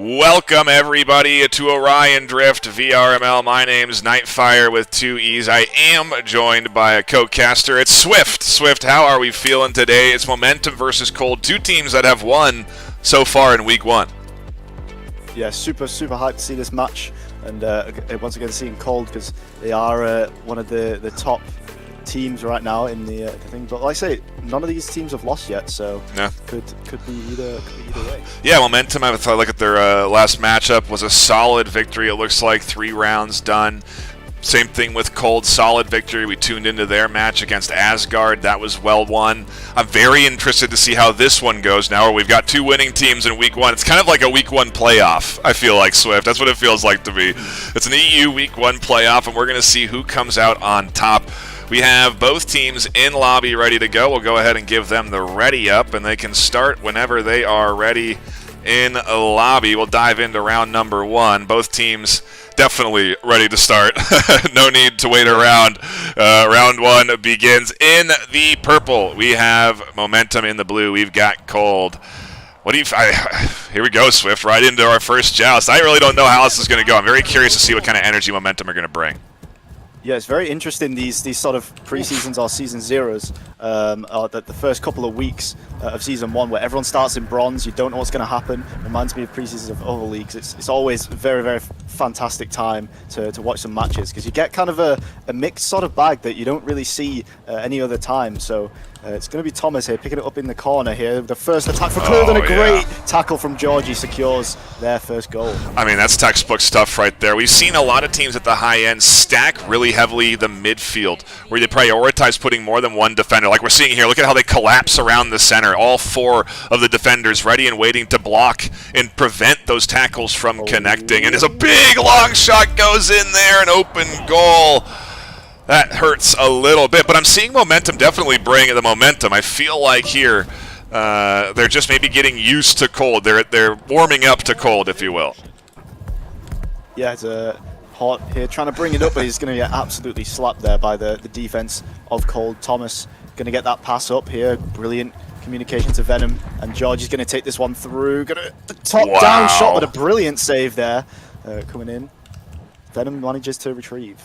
Welcome everybody to Orion Drift VRML. My name's Nightfire with 2 E's. I am joined by a co-caster. It's Swift. Swift, how are we feeling today? It's Momentum versus Cold, two teams that have won so far in week 1. Yeah, super hyped to see this match, and once again seeing Cold because they are one of the top teams right now in the thing. But like I say, none of these teams have lost yet, so yeah, could be either way. Yeah, Momentum, if I look at their last matchup, was a solid victory. It looks like 3 rounds done. Same thing with Cold, solid victory. We tuned into their match against Asgard. That was well won. I'm very interested to see how this one goes now, where we've got 2 winning teams in week 1. It's kind of like a week 1 playoff, I feel like, Swift. That's what it feels like to me. It's an EU week 1 playoff, and we're going to see who comes out on top. We have both teams in lobby ready to go. We'll go ahead and give them the ready up, and they can start whenever they are ready in a lobby. We'll dive into round number 1. Both teams definitely ready to start. No need to wait around. Round 1 begins in the purple. We have Momentum in the blue. We've got Cold. What do you? Here we go, Swift. Right into our first joust. I really don't know how this is going to go. I'm very curious to see what kind of energy Momentum are going to bring. Yeah, it's very interesting, these sort of pre-seasons or season zeros, the first couple of weeks of season 1 where everyone starts in bronze, you don't know what's going to happen. Reminds me of pre-seasons of other leagues. It's always very fantastic time to watch some matches because you get kind of a mixed sort of bag that you don't really see any other time. So it's going to be Thomas here picking it up in the corner here. The first attack for Cold, and a great tackle from Georgie secures their first goal. I mean, that's textbook stuff right there. We've seen a lot of teams at the high end stack really heavily the midfield, where they prioritize putting more than one defender. Like we're seeing here, look at how they collapse around the center. All 4 of the defenders ready and waiting to block and prevent those tackles from connecting. And as a big long shot goes in there, an open goal. That hurts a little bit, but I'm seeing Momentum definitely bring the momentum. I feel like here they're just maybe getting used to Cold. They're warming up to Cold, if you will. Yeah, it's Hot here trying to bring it up, but he's going to get absolutely slapped there by the defense of Cold. Thomas going to get that pass up here. Brilliant communication to Venom, and George is going to take this one through. Going to top-down shot, but a brilliant save there coming in. Venom manages to retrieve.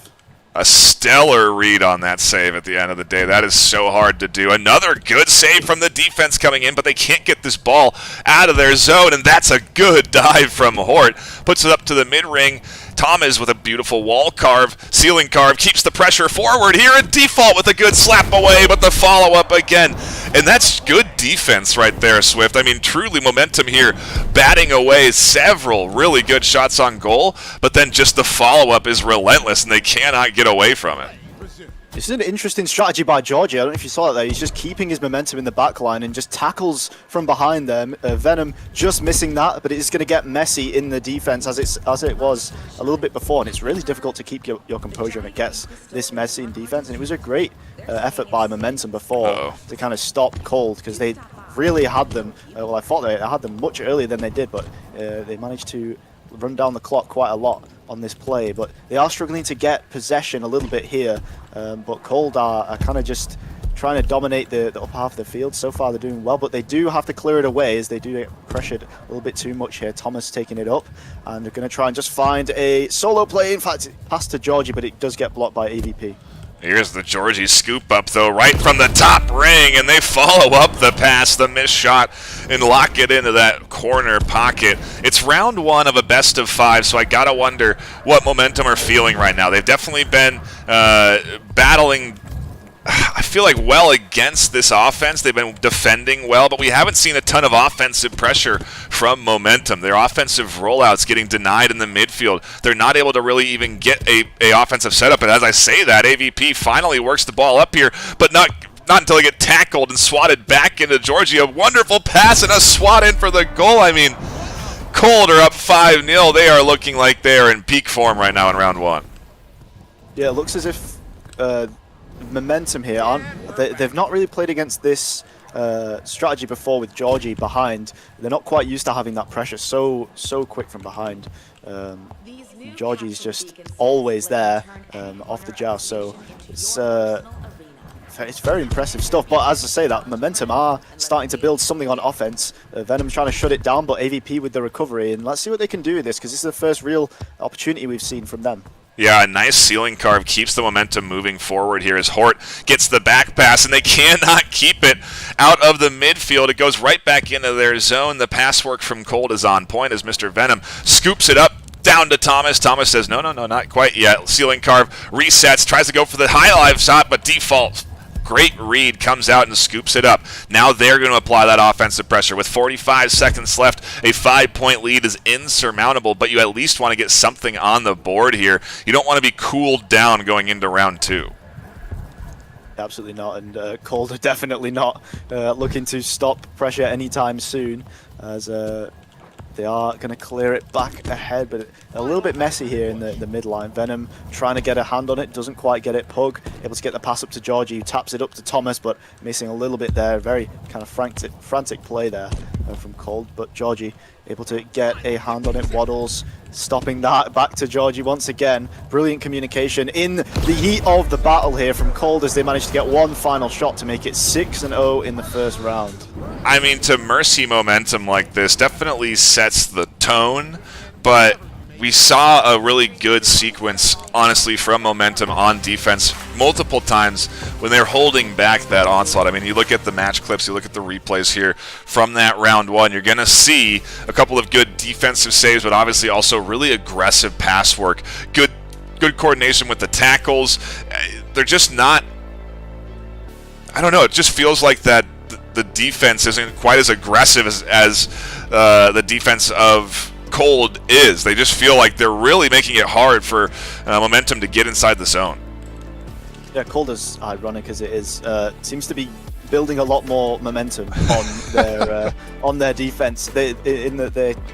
A stellar read on that save at the end of the day. That is so hard to do. Another good save from the defense coming in, but they can't get this ball out of their zone, and that's a good dive from Hort. Puts it up to the mid-ring. Thomas with a beautiful wall carve, ceiling carve, keeps the pressure forward here in default with a good slap away, but the follow-up again. And that's good defense right there, Swift. I mean, truly Momentum here batting away several really good shots on goal, but then just the follow-up is relentless, and they cannot get away from it. This is an interesting strategy by Georgie. I don't know if you saw it there. He's just keeping his momentum in the back line and just tackles from behind them. Venom just missing that, but it's going to get messy in the defense as it was a little bit before. And it's really difficult to keep your composure when it gets this messy in defense. And it was a great effort by Momentum before to kind of stop Cold because they really had them. Well, I thought they had them much earlier than they did, but they managed to run down the clock quite a lot on this play, but they are struggling to get possession a little bit here, but Cold are kind of just trying to dominate the upper half of the field. So far they're doing well, but they do have to clear it away as they do get pressured a little bit too much here. Thomas taking it up, and they're going to try and just find a solo play. In fact, pass to Georgie, but it does get blocked by AVP. Here's the Georgie scoop up, though, right from the top ring, and they follow up the pass, the missed shot, and lock it into that corner pocket. It's round 1 of a best of 5, so I gotta wonder what Momentum are feeling right now. They've definitely been battling, I feel like, well against this offense. They've been defending well, but we haven't seen a ton of offensive pressure from Momentum. Their offensive rollouts getting denied in the midfield. They're not able to really even get a offensive setup. And as I say that, AVP finally works the ball up here, but not until they get tackled and swatted back into Georgie. A wonderful pass and a swat in for the goal. I mean, Cold are up 5-0. They are looking like they are in peak form right now in round 1. Yeah, it looks as if Momentum here they've not really played against this strategy before with Georgie behind. They're not quite used to having that pressure so quick from behind. Georgie's just always there off the joust, so it's It's very impressive stuff, but as I say, that Momentum are starting to build something on offense. Venom's trying to shut it down, but AVP with the recovery, and let's see what they can do with this, because this is the first real opportunity we've seen from them. Yeah, a nice ceiling carve keeps the momentum moving forward here as Hort gets the back pass, and they cannot keep it out of the midfield. It goes right back into their zone. The pass work from Cold is on point as Mr. Venom scoops it up down to Thomas. Thomas says, no, not quite yet. Ceiling carve resets, tries to go for the high live shot, but defaults. Great read, comes out and scoops it up. Now they're going to apply that offensive pressure. With 45 seconds left, a 5-point lead is insurmountable, but you at least want to get something on the board here. You don't want to be cooled down going into round 2. Absolutely not, and Cold are definitely not looking to stop pressure anytime soon, as they are going to clear it back ahead, but a little bit messy here in the midline. Venom trying to get a hand on it, doesn't quite get it. Pug able to get the pass up to Georgie, who taps it up to Thomas, but missing a little bit there. Very kind of frantic play there from Cold, but Georgie able to get a hand on it. Waddles stopping that, back to Georgie once again. Brilliant communication in the heat of the battle here from Cold as they managed to get one final shot to make it 6-0 in the first round. I mean, to mercy momentum like this definitely sets the tone, but we saw a really good sequence, honestly, from Momentum on defense multiple times when they're holding back that onslaught. I mean, you look at the match clips, you look at the replays here from that round 1, you're going to see a couple of good defensive saves, but obviously also really aggressive pass work, good coordination with the tackles. They're just not, I don't know, it just feels like that the defense isn't quite as aggressive as the defense of Cold is. They just feel like they're really making it hard for Momentum to get inside the zone. Yeah, Cold is ironic as it is. Seems to be building a lot more momentum on their defense. They're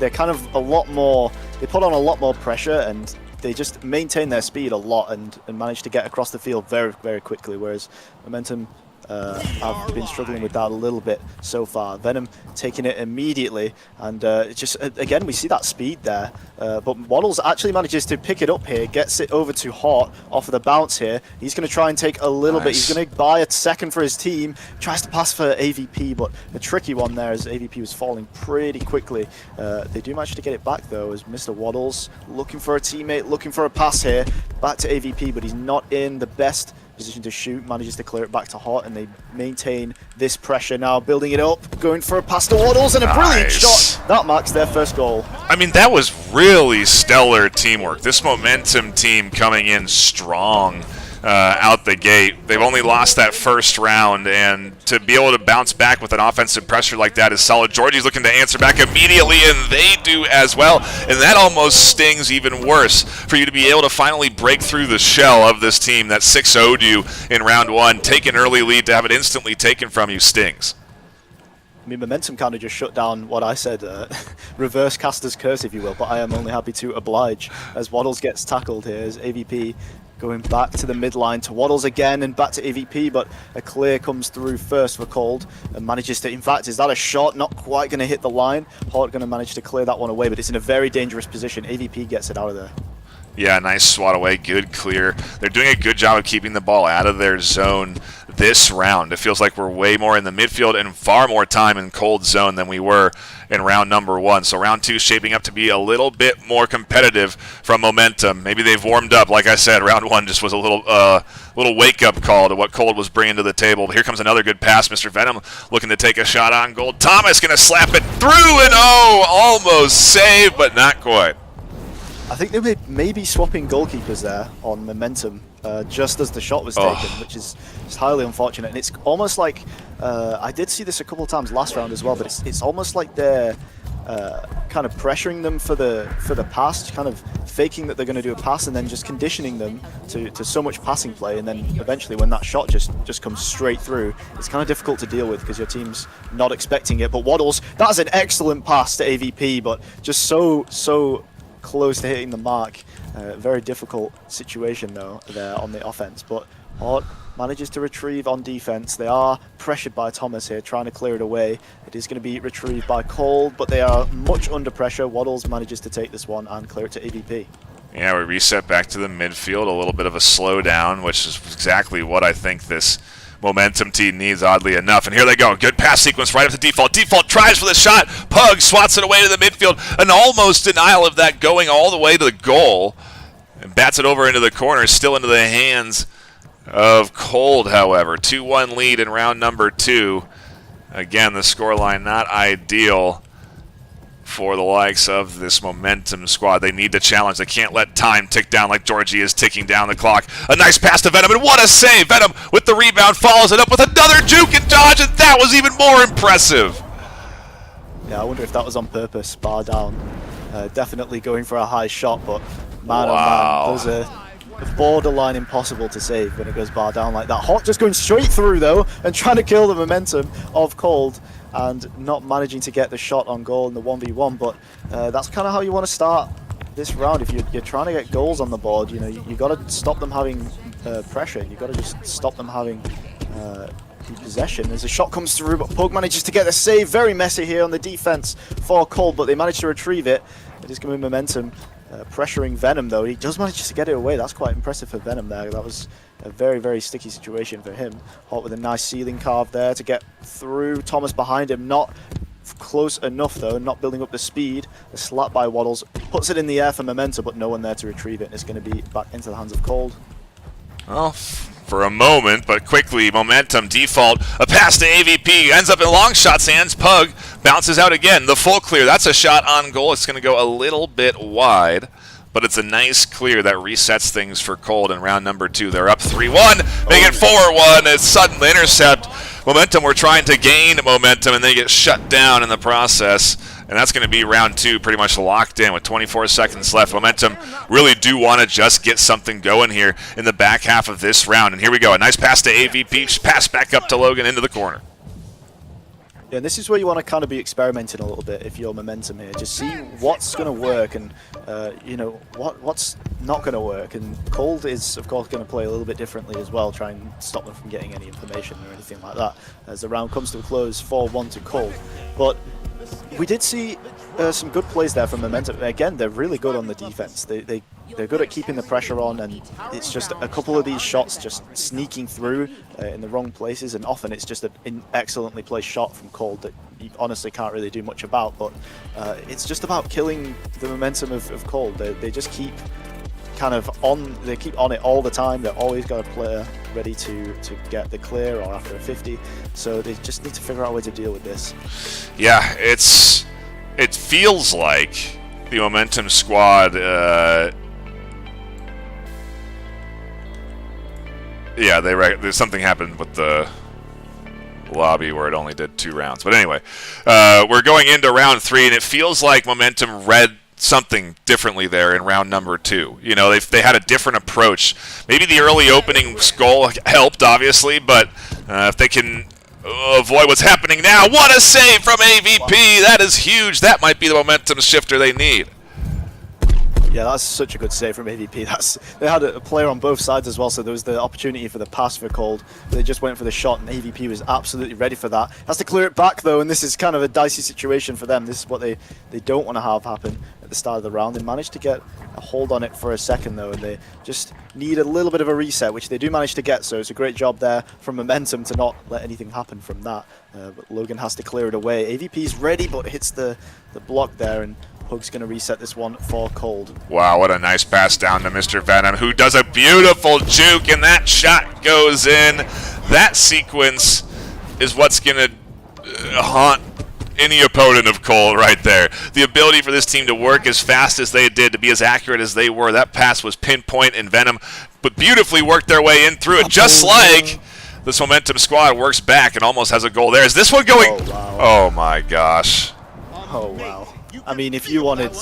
kind of a lot more. They put on a lot more pressure, and they just maintain their speed a lot and manage to get across the field very, very quickly. Whereas Momentum have been struggling with that a little bit so far. Venom taking it immediately, and just again we see that speed there, but Waddles actually manages to pick it up here, gets it over to Hort off of the bounce here. He's going to try and take a little bit, he's going to buy a second for his team, tries to pass for AVP, but a tricky one there as AVP was falling pretty quickly. They do manage to get it back though, as Mr. Waddles looking for a teammate, looking for a pass here, back to AVP, but he's not in the best position to shoot, manages to clear it back to Hort, and they maintain this pressure now, building it up, going for a pass to Waddles, and a brilliant shot. That marks their first goal. I mean, that was really stellar teamwork. This Momentum team coming in strong out the gate. They've only lost that first round, and to be able to bounce back with an offensive pressure like that is solid. Georgie's looking to answer back immediately, and they do as well, and that almost stings even worse for you to be able to finally break through the shell of this team that 6-0'd you in round 1. Take an early lead, to have it instantly taken from you stings. I mean, Momentum kind of just shut down what I said, reverse caster's curse, if you will, but I am only happy to oblige as Waddles gets tackled here as AVP going back to the midline to Waddles again and back to AVP, but a clear comes through first for Cold and manages to, in fact, is that a shot? Not quite going to hit the line. Hort going to manage to clear that one away, but it's in a very dangerous position. AVP gets it out of there. Yeah, nice swat away, good clear. They're doing a good job of keeping the ball out of their zone this round. It feels like we're way more in the midfield and far more time in Cold zone than we were in round number 1. So round 2 is shaping up to be a little bit more competitive from Momentum. Maybe they've warmed up. Like I said, round 1 just was a little wake-up call to what Cold was bringing to the table. But here comes another good pass. Mr. Venom looking to take a shot on goal. Thomas going to slap it through, and almost saved, but not quite. I think they may be swapping goalkeepers there on Momentum just as the shot was taken, which is highly unfortunate. And it's almost like, I did see this a couple of times last round as well, but it's almost like they're kind of pressuring them for the pass, kind of faking that they're going to do a pass and then just conditioning them to so much passing play, and then eventually when that shot just comes straight through, it's kind of difficult to deal with because your team's not expecting it. But Waddles, that's an excellent pass to AVP, but just so close to hitting the mark. Very difficult situation though there on the offense, but Hort manages to retrieve on defense. They are pressured by Thomas here, trying to clear it away. It is going to be retrieved by Cold, but they are much under pressure. Waddles manages to take this one and clear it to AVP. Yeah, we reset back to the midfield, a little bit of a slowdown, which is exactly what I think this Momentum team needs, oddly enough. And here they go. Good pass sequence right up to Default. Default tries for the shot. Pug swats it away to the midfield. An almost denial of that going all the way to the goal. And bats it over into the corner, still into the hands of Cold, however. 2-1 lead in round number 2. Again, the scoreline not ideal for the likes of this Momentum squad. They need to challenge. They can't let time tick down like Georgie is ticking down the clock. A nice pass to Venom, and what a save! Venom with the rebound follows it up with another juke and dodge, and that was even more impressive. Yeah, I wonder if that was on purpose, bar down. Definitely going for a high shot, but man, wow. Oh man, those are borderline impossible to save when it goes bar down like that. Hot just going straight through though, and trying to kill the momentum of Cold, and not managing to get the shot on goal in the 1v1, but that's kind of how you want to start this round. If you're trying to get goals on the board, you know, you got to stop them having pressure. You got to just stop them having the possession. As a shot comes through, but Pug manages to get the save. Very messy here on the defense for Cold, but they manage to retrieve it. It is going to be Momentum pressuring Venom, though. He does manage to get it away. That's quite impressive for Venom there. That was a very, very sticky situation for him. Hot with a nice ceiling carve there to get through. Thomas behind him, not close enough though, not building up the speed. The slap by Waddles puts it in the air for Memento, but no one there to retrieve it, and it's going to be back into the hands of Cold. Well, for a moment, but quickly, Momentum, Default, a pass to AVP, ends up in long shot's hands. Pug bounces out again. The full clear, that's a shot on goal. It's going to go a little bit wide, but it's a nice clear that resets things for Cold in round number 2. They're up 3-1, make it 4-1. It's sudden intercept. Momentum were trying to gain momentum, and they get shut down in the process. And that's going to be round 2 pretty much locked in with 24 seconds left. Momentum really do want to just get something going here in the back half of this round. And here we go. A nice pass to AVP. Pass back up to Logan into the corner. Yeah, and this is where you want to kind of be experimenting a little bit if you're Momentum here. Just see what's going to work and, you know, what's not going to work. And Cold is, of course, going to play a little bit differently as well, try and stop them from getting any information or anything like that. As the round comes to a close, 4-1 to Cold. But we did see some good plays there from Momentum. Again, they're really good on the defense. They're good at keeping the pressure on, and it's just a couple of these shots just sneaking through in the wrong places, and often it's just an excellently placed shot from Cold that you honestly can't really do much about. But it's just about killing the momentum of Cold. They just keep kind of on. They keep on it all the time. They've always got a player ready to get the clear or after a 50. So they just need to figure out a way to deal with this. Yeah, it feels like the Momentum squad. Yeah, there's something happened with the lobby where it only did 2 rounds. But anyway, we're going into round 3, and it feels like Momentum read something differently there in round number 2. You know, they had a different approach. Maybe the early opening goal helped, obviously, but if they can avoid what's happening now, what a save from AVP! That is huge. That might be the momentum shifter they need. Yeah, that's such a good save from AVP. They had a player on both sides as well, so there was the opportunity for the pass for Cold. They just went for the shot, and AVP was absolutely ready for that. Has to clear it back, though, and this is kind of a dicey situation for them. This is what they don't want to have happen at the start of the round. They managed to get a hold on it for a second, though, and they just need a little bit of a reset, which they do manage to get, so it's a great job there from Momentum to not let anything happen from that. But Logan has to clear it away. AVP's ready, but hits the block there, and Pug's going to reset this one for Cold. Wow, what a nice pass down to Mr. Venom, who does a beautiful juke, and that shot goes in. That sequence is what's going to haunt any opponent of Cold right there. The ability for this team to work as fast as they did, to be as accurate as they were. That pass was pinpoint, and Venom but beautifully worked their way in through it, just like this Momentum squad works back and almost has a goal there. Is this one going? Oh, wow. Oh my gosh. Oh, wow. I mean, if you wanted,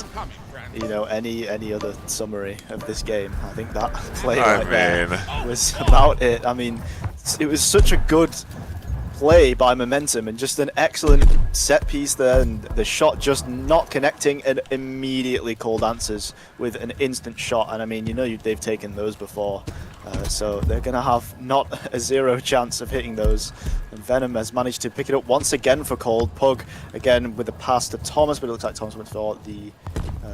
you know, any other summary of this game, I think that play there was about it. I mean, it was such a good play by Momentum and just an excellent set piece there, and the shot just not connecting, and immediately Cold answers with an instant shot. And I mean, you know, they've taken those before, so they're going to have not a 0 chance of hitting those. And Venom has managed to pick it up once again for Cold. Pug again with a pass to Thomas, but it looks like Thomas went for the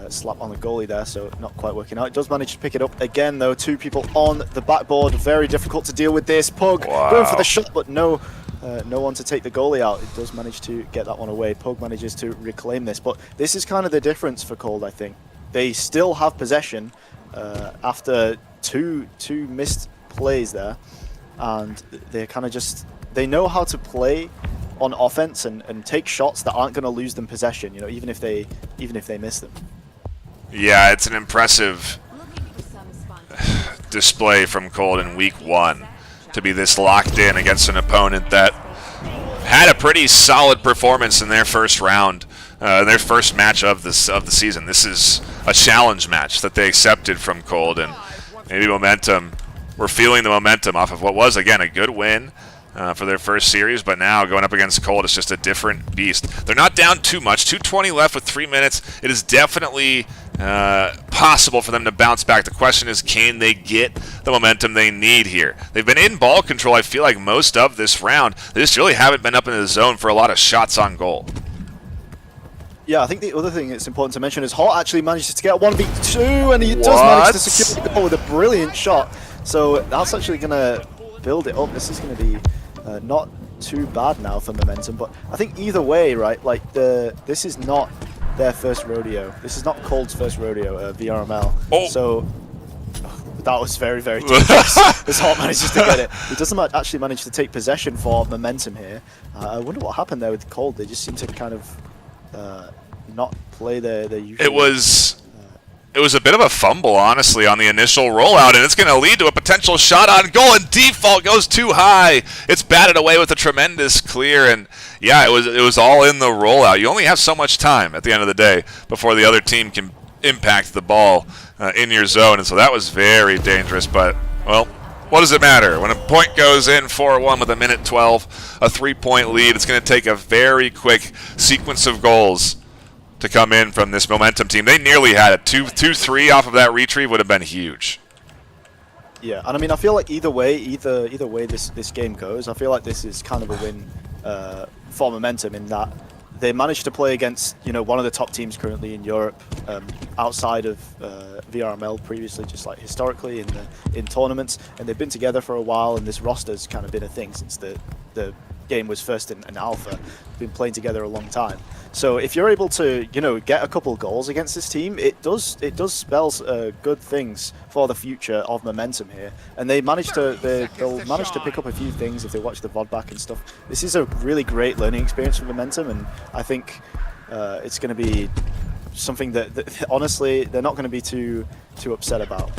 slap on the goalie there, so not quite working out. It does manage to pick it up again, though. 2 people on the backboard. Very difficult to deal with this. Pug going for the shot, but no one to take the goalie out. It does manage to get that one away. Pug manages to reclaim this, but this is kind of the difference for Cold, I think. They still have possession after two missed plays there, and they're kind of just, they know how to play on offense and take shots that aren't going to lose them possession, even if they miss them. Yeah, it's an impressive display from Cold in week 1 to be this locked in against an opponent that had a pretty solid performance in their first round, their first match of the season. This is a challenge match that they accepted from Cold, and maybe momentum. We're feeling the momentum off of what was, again, a good win for their first series, but now going up against Cold, it's just a different beast. They're not down too much. 2:20 left with 3 minutes. It is definitely possible for them to bounce back. The question is, can they get the momentum they need here? They've been in ball control, I feel like, most of this round. They just really haven't been up in the zone for a lot of shots on goal. Yeah, I think the other thing that's important to mention is Hart actually manages to get a 1v2, and he does manage to secure the goal with a brilliant shot. So that's actually going to build it up. This is going to be not too bad now for momentum, but I think either way, right, like this is not their first rodeo. This is not Cold's first rodeo, VRML. Oh. So that was very, very dangerous. This Hart manages to get it. He doesn't actually manage to take possession for momentum here. I wonder what happened there with Cold. They just seem to kind of not play their usual. It was a bit of a fumble, honestly, on the initial rollout, and it's going to lead to a potential shot on goal, and default goes too high. It's batted away with a tremendous clear, and yeah, it was all in the rollout. You only have so much time at the end of the day before the other team can impact the ball in your zone, and so that was very dangerous, but, well, what does it matter? When a point goes in 4-1 with 1:12, a 3-point lead, it's going to take a very quick sequence of goals to come in from this momentum team. They nearly had it. 2-3 off of that retrieve would have been huge. Yeah, and I mean, I feel like either way this game goes, I feel like this is kind of a win for momentum in that they managed to play against one of the top teams currently in Europe, outside of VRML previously, just like historically in tournaments, and they've been together for a while, and this roster's kind of been a thing since the game was first in alpha. Been playing together a long time. So if you're able to, get a couple goals against this team, it does spell good things for the future of momentum here. And they'll manage to pick up a few things if they watch the VOD back and stuff. This is a really great learning experience for momentum, and I think it's going to be something that honestly they're not going to be too upset about.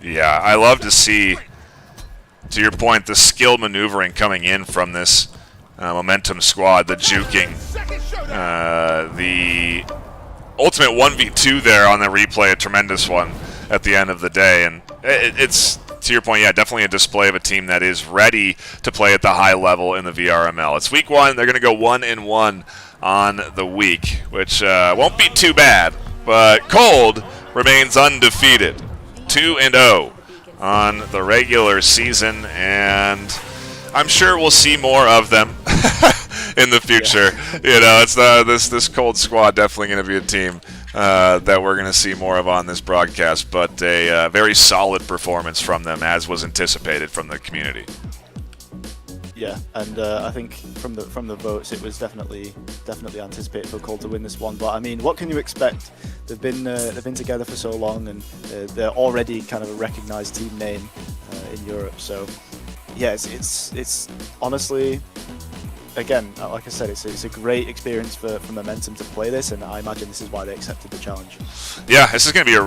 Yeah, I love to see, to your point, the skill maneuvering coming in from this momentum squad, the juking, the ultimate 1v2 there on the replay, a tremendous one at the end of the day. And it's, to your point, yeah, definitely a display of a team that is ready to play at the high level in the VRML. It's week 1. They're going to go 1-1 on the week, which won't be too bad. But Cold remains undefeated, 2-0 on the regular season, and I'm sure we'll see more of them in the future. Yeah. It's this Cold squad definitely going to be a team that we're going to see more of on this broadcast, but a very solid performance from them, as was anticipated from the community. Yeah, and I think from the votes, it was definitely anticipated for Cold to win this one. But I mean, what can you expect? They've been together for so long, and they're already kind of a recognized team name in Europe. So yeah, it's honestly, again, like I said, it's a great experience for momentum to play this, and I imagine this is why they accepted the challenge. Yeah, this is going to be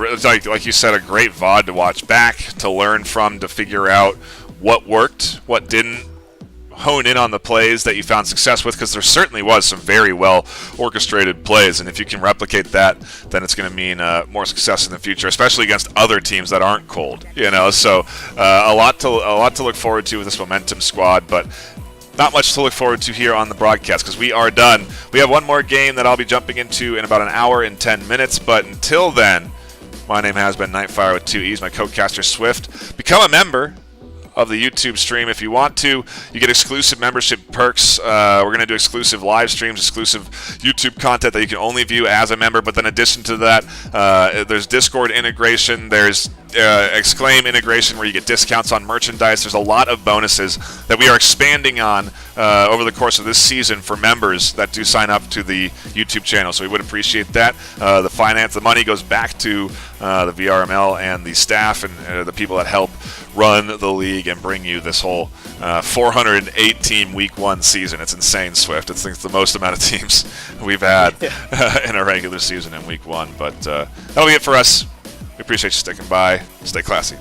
like you said, a great VOD to watch back, to learn from, to figure out what worked, what didn't. Hone in on the plays that you found success with, because there certainly was some very well orchestrated plays, and if you can replicate that, then it's going to mean more success in the future, especially against other teams that aren't Cold. So a lot to look forward to with this momentum squad, but not much to look forward to here on the broadcast, because we are done. We have one more game that I'll be jumping into in about an hour and 10 minutes, but until then, my name has been Nightfire with 2 E's, my co-caster Swift. Become a member of the YouTube stream. If you want to, you get exclusive membership perks. We're going to do exclusive live streams, exclusive YouTube content that you can only view as a member. But then in addition to that, there's Discord integration, there's Exclaim integration where you get discounts on merchandise. There's a lot of bonuses that we are expanding on over the course of this season for members that do sign up to the YouTube channel. So we would appreciate that. The money goes back to the VRML and the staff and the people that help run the league and bring you this whole 408 team week 1 season. It's insane, Swift. It's the most amount of teams we've had in a regular season in week 1. But that'll be it for us. We appreciate you sticking by. Stay classy.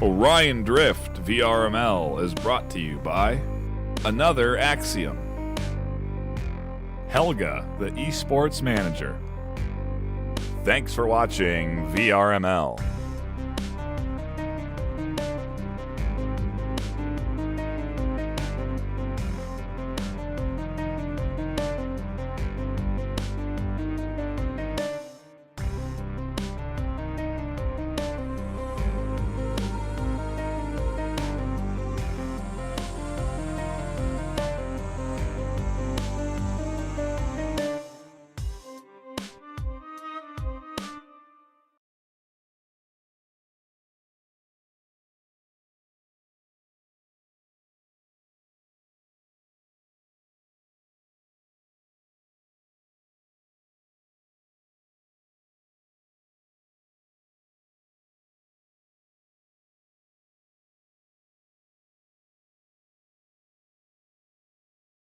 Orion Drift VRML is brought to you by Another Axiom, Helga, the esports manager. Thanks for watching VRML.